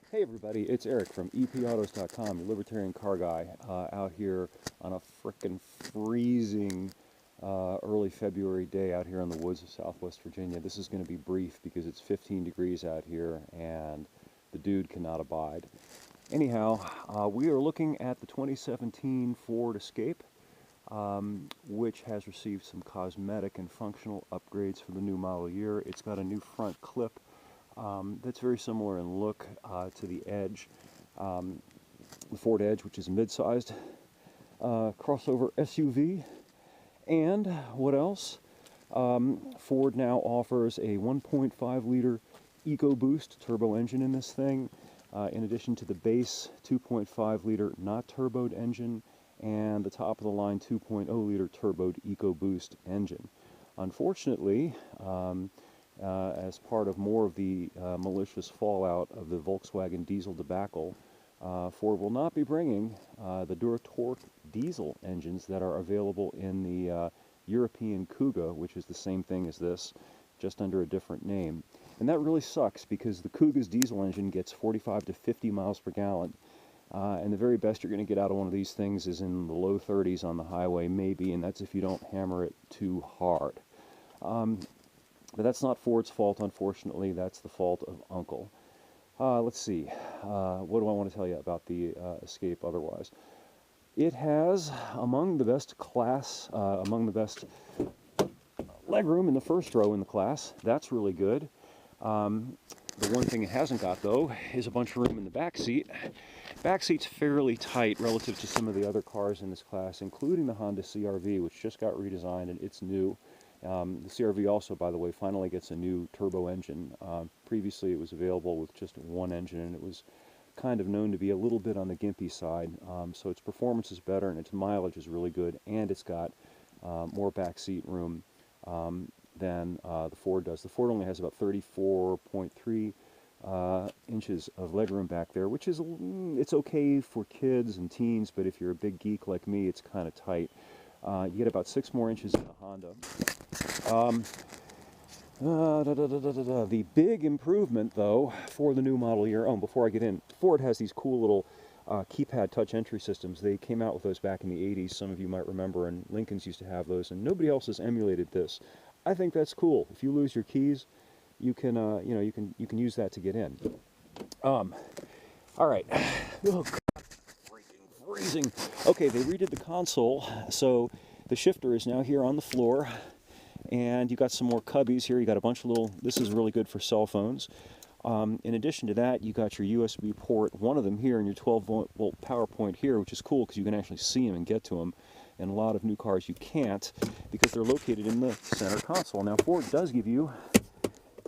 Hey everybody, it's Eric from epautos.com, your Libertarian car guy, out here on a frickin' freezing early February day out here in the woods of Southwest Virginia. This is going to be brief because it's 15 degrees out here and the dude cannot abide. Anyhow, we are looking at the 2017 Ford Escape, which has received some cosmetic and functional upgrades for the new model year. It's got a new front clip that's very similar in look to the Edge, the Ford Edge, which is a mid-sized crossover SUV. And what else? Ford now offers a 1.5-liter Ecoboost turbo engine in this thing, in addition to the base 2.5-liter not turboed engine and the top-of-the-line 2.0-liter turboed Ecoboost engine. Unfortunately, as part of more of the malicious fallout of the Volkswagen diesel debacle, Ford will not be bringing the Duratorque diesel engines that are available in the European Kuga, which is the same thing as this, just under a different name. And that really sucks because the Kuga's diesel engine gets 45 to 50 miles per gallon. And the very best you're going to get out of one of these things is in the low 30s on the highway, maybe, and that's if you don't hammer it too hard. But that's not Ford's fault, unfortunately. That's the fault of Uncle. Let's see. What do I want to tell you about the Escape otherwise? It has among the best legroom in the first row in the class. That's really good. The one thing it hasn't got, though, is a bunch of room in the back seat. Back seat's fairly tight relative to some of the other cars in this class, including the Honda CR-V, which just got redesigned and it's new. The CR-V also, by the way, finally gets a new turbo engine. Previously it was available with just one engine, and it was kind of known to be a little bit on the gimpy side. So its performance is better and its mileage is really good, and it's got more back seat room than the Ford does. The Ford only has about 34.3 inches of legroom back there, which is, it's okay for kids and teens, but if you're a big geek like me, it's kind of tight. You get about 6 more inches in the Honda. The big improvement, though, for the new model year, before I get in, Ford has these cool little keypad touch entry systems. They came out with those back in the 80s, some of you might remember, and Lincolns used to have those, and nobody else has emulated this. I think that's cool. If you lose your keys, you can, you can use that to get in. All right. Oh, God, freaking freezing. Okay, they redid the console, so the shifter is now here on the floor, and you got some more cubbies here. You got a bunch of little, this is really good for cell phones. In addition to that, you got your USB port, one of them here, and your 12-volt power point here, which is cool because you can actually see them and get to them. And a lot of new cars you can't because they're located in the center console. Now, Ford does give you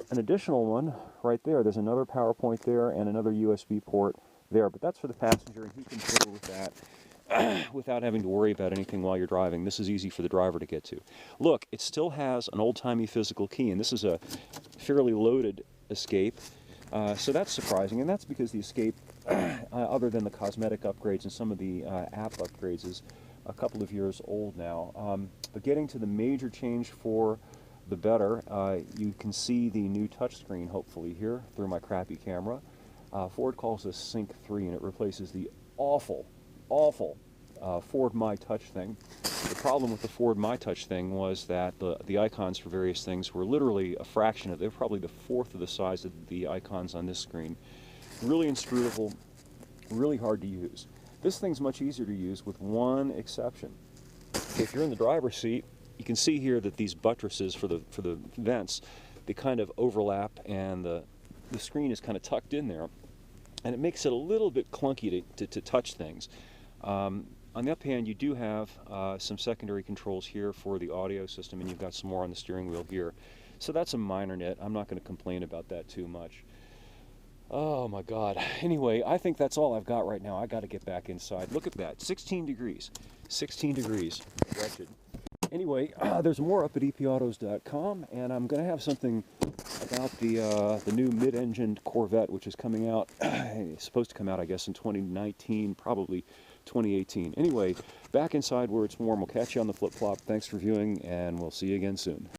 an additional one right there. There's another power point there and another USB port there, but that's for the passenger, and he can fiddle with that without having to worry about anything while you're driving. This is easy for the driver to get to. Look, it still has an old-timey physical key, and this is a fairly loaded Escape, so that's surprising, and that's because the Escape, other than the cosmetic upgrades and some of the app upgrades, is a couple of years old now. But getting to the major change for the better, you can see the new touchscreen, hopefully, here through my crappy camera. Ford calls this Sync 3, and it replaces the awful Ford My Touch thing. The problem with the Ford My Touch thing was that the icons for various things were literally a fraction of, they were probably the fourth of the size of the icons on this screen. Really inscrutable, really hard to use. This thing's much easier to use with one exception. If you're in the driver's seat, you can see here that these buttresses for the vents, they kind of overlap, and the screen is kind of tucked in there, and it makes it a little bit clunky to touch things. On the up hand, you do have some secondary controls here for the audio system, and you've got some more on the steering wheel here. So that's a minor nit. I'm not going to complain about that too much. Oh my God. Anyway, I think that's all I've got right now. I got to get back inside. Look at that. 16 degrees. 16 degrees. Wretched. Anyway, there's more up at epautos.com, and I'm going to have something about the new mid-engined Corvette, which is coming out, it's supposed to come out, I guess, in 2019, probably 2018. Anyway, back inside where it's warm. We'll catch you on the flip-flop. Thanks for viewing, and we'll see you again soon.